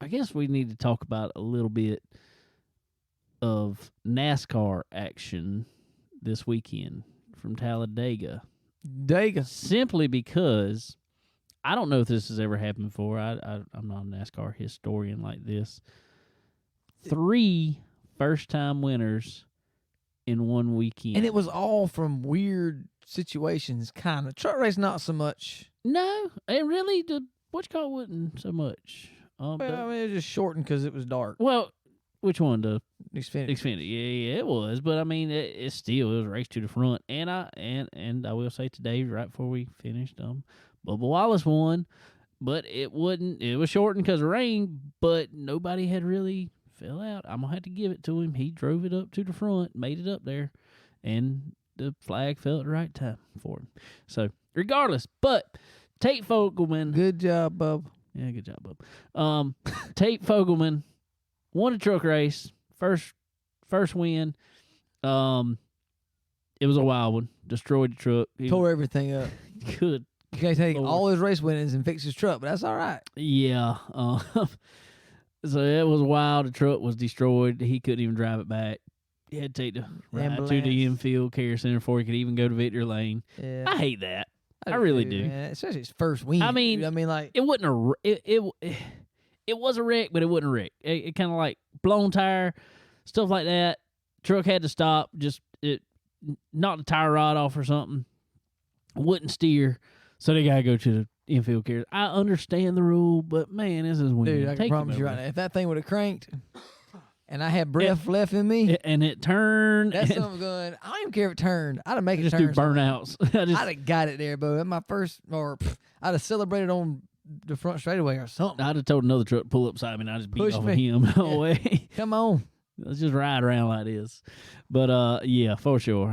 I guess we need to talk about a little bit of NASCAR action this weekend from Talladega. Dega. Simply because I don't know if this has ever happened before. I'm not a NASCAR historian like this. 3 first-time winners in one weekend. And it was all from weird situations, kind of. Truck race, not so much. No, and really, the whatchamacallit wasn't so much. Well, I mean, it was just shortened because it was dark. Well, which one? The Xfinity. Xfinity. Yeah, it was. But I mean, it was a race to the front. And I will say today, right before we finished, Bubba Wallace won, but it was shortened because of rain. But nobody had really fell out. I'm gonna have to give it to him. He drove it up to the front, made it up there, and the flag fell at the right time for him. So regardless, but Tate Fogelman. Good job, bub. Yeah, good job, bub. Tate Fogelman won a truck race, first win. It was a wild one. Destroyed the truck. He Tore everything up. Good. You can't take Lord. all his race winnings and fix his truck, but that's all right. Yeah. So it was wild. The truck was destroyed. He couldn't even drive it back. He had to take the ride to the Ambulance. infield care center before he could even go to victory lane. Yeah, I hate that. I really do. man. Especially his first win. I mean, dude. Like It wasn't it was a wreck, but it wasn't a wreck. It kind of like blown tire, stuff like that. Truck had to stop. Just it knocked the tire rod off or something. Wouldn't steer, so they gotta go to the infield carriers. I understand the rule, but man, this is when Dude, I can promise you right now, if that thing would have cranked and I had breath left in me, and it turned. That's something going. I don't even care if it turned. I'd have made it just turn. do burnouts. I'd have got it there, bro. That's my first, I'd have celebrated on the front straightaway or something. I'd have told another truck to pull up beside me, and I just beat Push off me. of him the whole way. Come on. Let's just ride around like this. But yeah, for sure.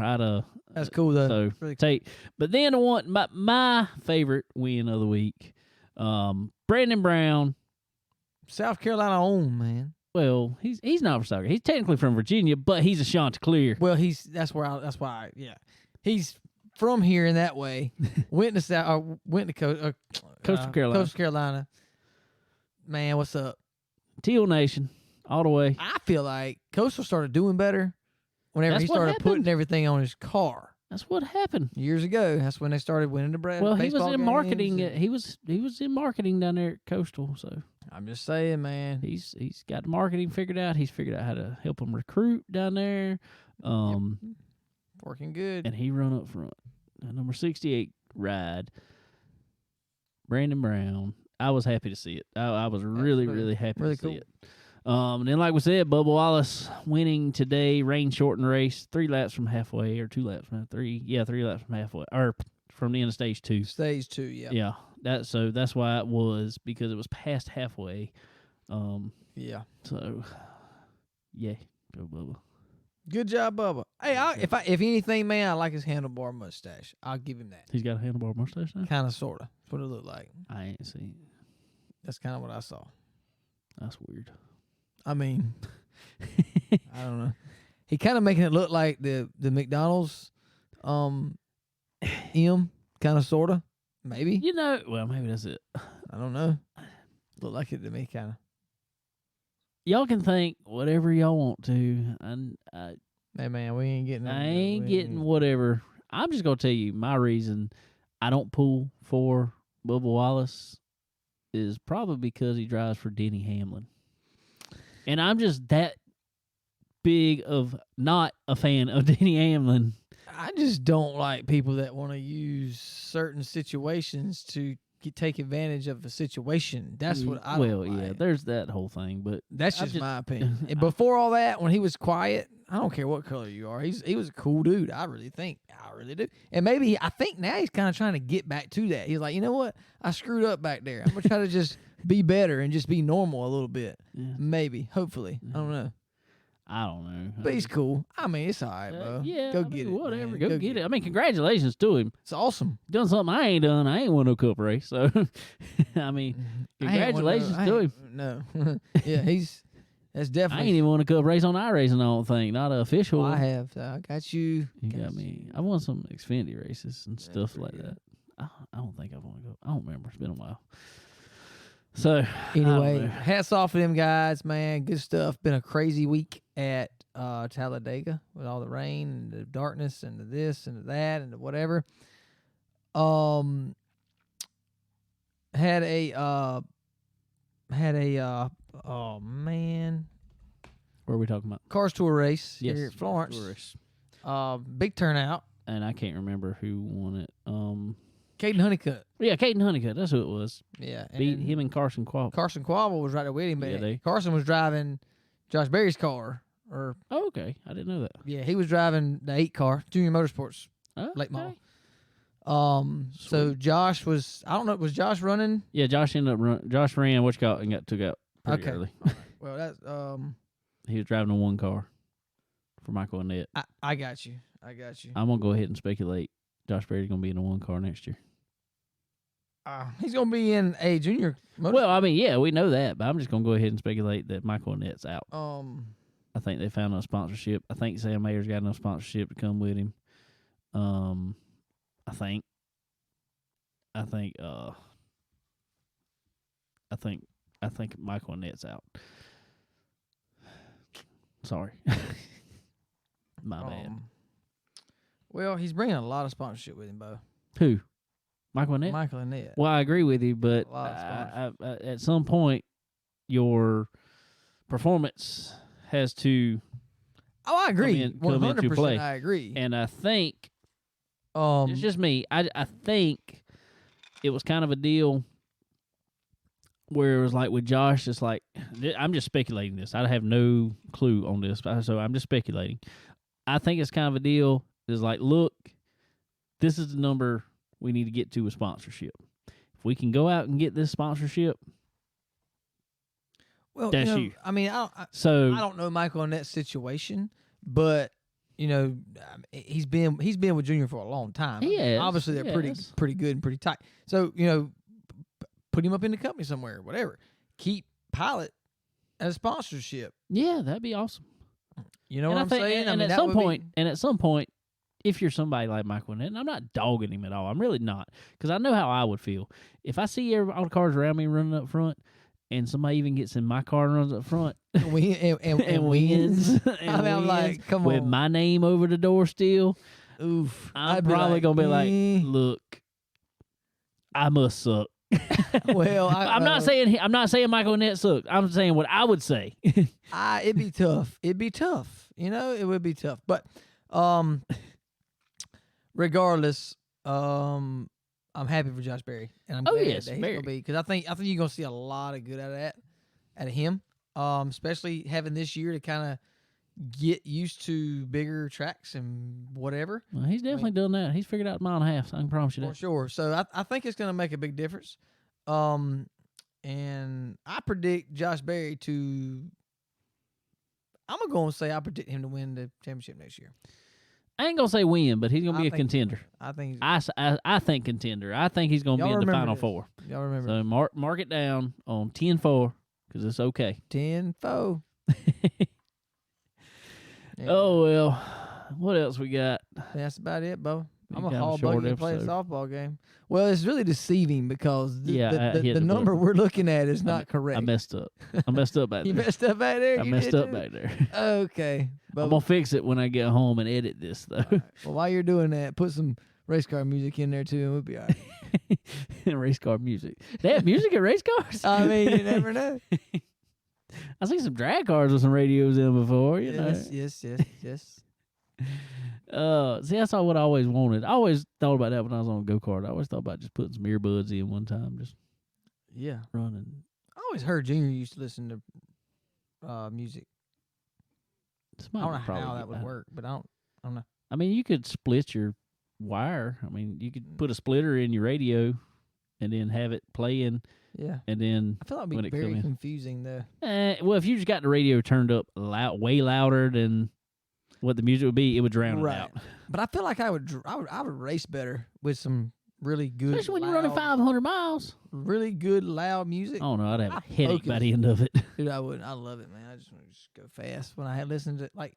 That's cool though. So Really cool. but then my favorite win of the week, Brandon Brown. South Carolina own, man. Well, he's not from South Carolina. He's technically from Virginia, but he's a Chanticleer. Well, he's from here in that way. Went to Coastal Carolina. Coastal Carolina. Man, what's up? Teal Nation, all the way. I feel like Coastal started doing better whenever That's he what started happened. putting everything on his car. That's what happened. Years ago, that's when they started winning the bread. Well, he was baseball in games marketing. and- He was in marketing down there at Coastal. So I'm just saying, man. he's got the marketing figured out. He's figured out how to help them recruit down there. Working good. And he run up front. Number 68 ride. Brandon Brown. I was happy to see it. I was really, really happy Really to see cool. it. And then, like we said, Bubba Wallace winning today, rain shortened race, 3 laps from halfway, or 2 laps from 3 laps from halfway, or from the end of stage 2. Stage 2, yeah. Yeah, that's why it was, because it was past halfway. Yeah. So, yeah, go Bubba. Good job, Bubba. Hey, if anything, man, I like his handlebar mustache. I'll give him that. He's got a handlebar mustache now? Kind of, sort of. That's what it looked like. I ain't seen it. That's kind of what I saw. That's weird. I mean, I don't know. He kind of making it look like the McDonald's M, kind of, sort of. Maybe. You know, well, maybe that's it. I don't know. Look like it to me, kind of. Y'all can think whatever y'all want to. Hey, man, we ain't getting I ain't getting whatever. I'm just going to tell you my reason I don't pull for Bubba Wallace is probably because he drives for Denny Hamlin. And I'm just that big of not a fan of Denny Hamlin. I just don't like people that want to use certain situations to take advantage of a situation. That's what I don't like. Yeah, there's that whole thing, but That's just my opinion. And before all that, when he was quiet, I don't care what color you are. He was a cool dude. I really do. And maybe I think now he's kind of trying to get back to that. He's like, you know what? I screwed up back there. I'm gonna try to just be better and just be normal a little bit. yeah, Maybe, hopefully, I don't know. I don't know. But he's cool. I mean, it's all right, bro. Yeah, go get it. whatever. man. Go get it. I mean, congratulations to him. It's awesome. Done something I ain't done. I ain't won no cup race. So, I mean, congratulations to him. No, yeah, that's I definitely. ain't even won a cup race on iRacing, I don't think. Not official. Well, I have. I got you. You got me. I won some Xfinity races and stuff like that. I don't think I've won a cup. I don't remember. It's been a while. So, Anyway, hats off to them guys, man. Good stuff. Been a crazy week at Talladega with all the rain and the darkness and the this and the that and the whatever. Had a oh man, what are we talking about? Cars Tour race Yes, here at Florence. Tourist. Big turnout. And I can't remember who won it. Caden Honeycutt. Yeah, Caden Honeycutt. That's who it was. Yeah, Beat and him and Carson Quabb. Carson Quavel was right there with him, but Yeah, Carson was driving Josh Berry's car. Or Oh, okay. I didn't know that. yeah, he was driving the 8 car, Junior Motorsports Oh, late okay. model. So Josh was, I don't know, was Josh running? Yeah, Josh ended up Josh ran what you call it, and got took out pretty Okay. early. Well, that's He was driving a 1 car for Michael Annette. I got you. I'm gonna go ahead and speculate Josh Berry's gonna be in a 1 car next year. He's gonna be in a junior. Well, I mean, yeah, we know that, but I'm just gonna go ahead and speculate that Michael Annette's out. I I think they found a sponsorship. I think Sam Mayer's got enough sponsorship to come with him. I think Michael Annette's out. Sorry. My bad. Well, he's bringing a lot of sponsorship with him, Bo. Who? Michael Annette? Michael Annette. Well, I agree with you, but A lot of at some point, your performance has to Oh, I agree. come into 100%. play. I agree. And I think Um, it's just me. I think it was kind of a deal where it was like with Josh, it's like I'm just speculating this. I have no clue on this, so I'm just speculating. I think it's kind of a deal. It's like, look, this is the number we need to get to with sponsorship. If we can go out and get this sponsorship, well, that's you know, you. I mean, I don't know Michael in that situation, but you know, he's been with Junior for a long time. He has, Obviously, they're pretty good and pretty tight. So you know, put him up in the company somewhere, whatever. Keep Pilot as sponsorship. Yeah, that'd be awesome. You know what I'm saying? And at some point, if you're somebody like Michael Annett, and I'm not dogging him at all, I'm really not, because I know how I would feel if I see all the cars around me running up front, and somebody even gets in my car and runs up front and wins. And I'm like, come with on, my name over the door still. Oof! I'm probably gonna be like, look, I must suck. Well, I'm not saying Michael Annett sucks. I'm saying what I would say. It'd be tough. It'd be tough. You know, it would be tough. But regardless, I'm happy for Josh Berry, and I'm glad that he's gonna be, because I think you're gonna see a lot of good out of him. Especially having this year to kind of get used to bigger tracks and whatever. Well, he's definitely done that. He's figured out a mile and a half, so I can promise you that. For sure. So I think it's going to make a big difference. And I predict Josh Berry to – I'm going to go and say I predict him to win the championship next year. I ain't going to say win, but he's going to be a contender. I think I think contender. I think he's going to be in the Final Four. Y'all remember So mark it down on 10-4, because it's okay. 10-4. Yeah. Oh, well, what else we got? That's about it, Bo. I'm a got a haul short buggy and play a episode. softball game. Well, it's really deceiving because the hit number button. we're looking at is not correct. I messed up. I messed up back there. You messed up back there? I messed up back there. Okay. I'm going to fix it when I get home and edit this, though. Right. Well, while you're doing that, put some race car music in there, too, and we'll be all right. Race car music. They have music at race cars? I mean, you never know. I've seen some drag cars with some radios in before, you know. Yes. See, that's what I always wanted. I always thought about that when I was on a go-kart. I always thought about just putting some earbuds in one time, just running. I always heard Junior used to listen to music. I don't know how that would work, but I don't know. I mean, you could split your wire. I mean, you could put a splitter in your radio and then have it playing. Yeah. And then I feel like it'd be very confusing, though. Well, if you just got the radio turned up way louder than what the music would be, it would drown it out. But I feel like I would race better with some really good, especially when you're running 500 miles. Really good loud music. Oh no, I'd have a headache by the end of it. Dude, I wouldn't. I love it, man. I just want to go fast when I had listened to like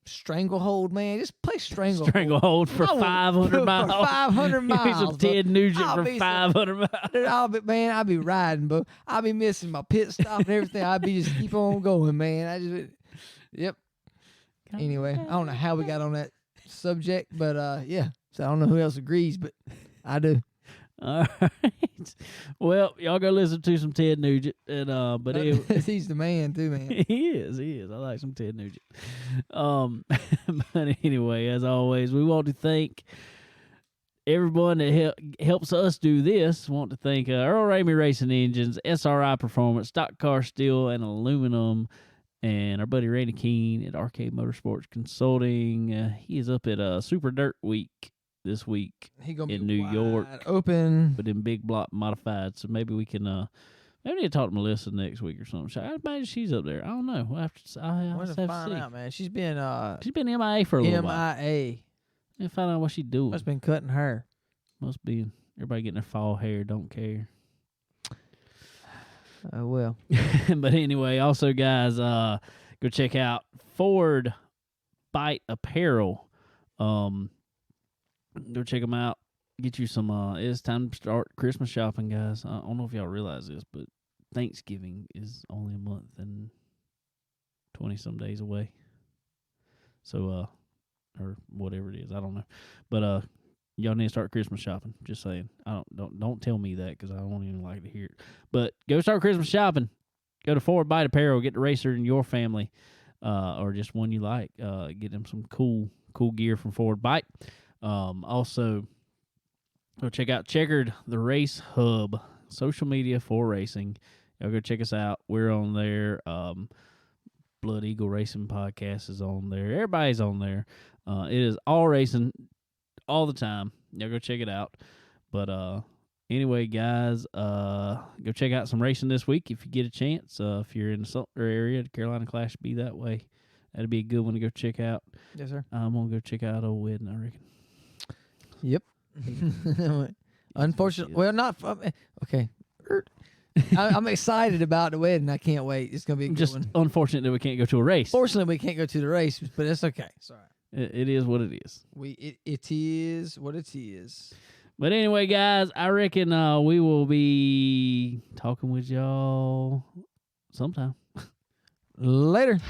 Stranglehold, man. Just play Stranglehold. Stranglehold for 500 miles. For 500 miles. Give me some Ted Nugent for 500 miles. Dude, I'll be riding, but I'll be missing my pit stop and everything. I'll be just keep on going, man. Yep. Anyway, I don't know how we got on that subject, but yeah. So I don't know who else agrees, but I do. All right. Well, y'all go listen to some Ted Nugent, and but he's the man too, man. He is. I like some Ted Nugent. But anyway, as always, we want to thank everyone that helps us do this. Want to thank Earl Ramey Racing Engines, SRI Performance, Stock Car Steel and Aluminum, and our buddy Randy Keene at Arcade Motorsports Consulting. He is up at Super Dirt Week this week in New York, open, but in big block modified. So maybe we can maybe we need to talk to Melissa next week or something. I imagine she's up there. I don't know. We'll have to. I'll have to find out, man. She's been MIA for a little while. MIA. And find out what she's doing. Must been cutting hair. Must be everybody getting their fall hair. Don't care. Oh well. But anyway, also guys, go check out Ford Bite Apparel. Go check them out. Get you some. It's time to start Christmas shopping, guys. I don't know if y'all realize this, but Thanksgiving is only a month and 20-some days away. So, or whatever it is, I don't know. But y'all need to start Christmas shopping. Just saying. Don't tell me that because I don't even like to hear it. But go start Christmas shopping. Go to Ford Bite Apparel. Get the racer in your family. or just one you like. Get them some cool gear from Forward Bite. Also, go check out Checkered, the race hub, social media for racing. Y'all go check us out. We're on there. Blood Eagle Racing Podcast is on there. Everybody's on there. It is all racing all the time. Y'all go check it out. But anyway, guys, go check out some racing this week if you get a chance. If you're in the Sumter area, the Carolina Clash be that way. That'd be a good one to go check out. Yes, sir. I'm going to go check out Old Wedding, I reckon. Yep. Unfortunately, well, not okay. I'm excited about the wedding. I can't wait. It's gonna be a good just one. unfortunate that we can't go to a race. Fortunately, we can't go to the race, but it's okay. It's all right. It is what it is. It is what it is. But anyway, guys, I reckon we will be talking with y'all sometime. Later.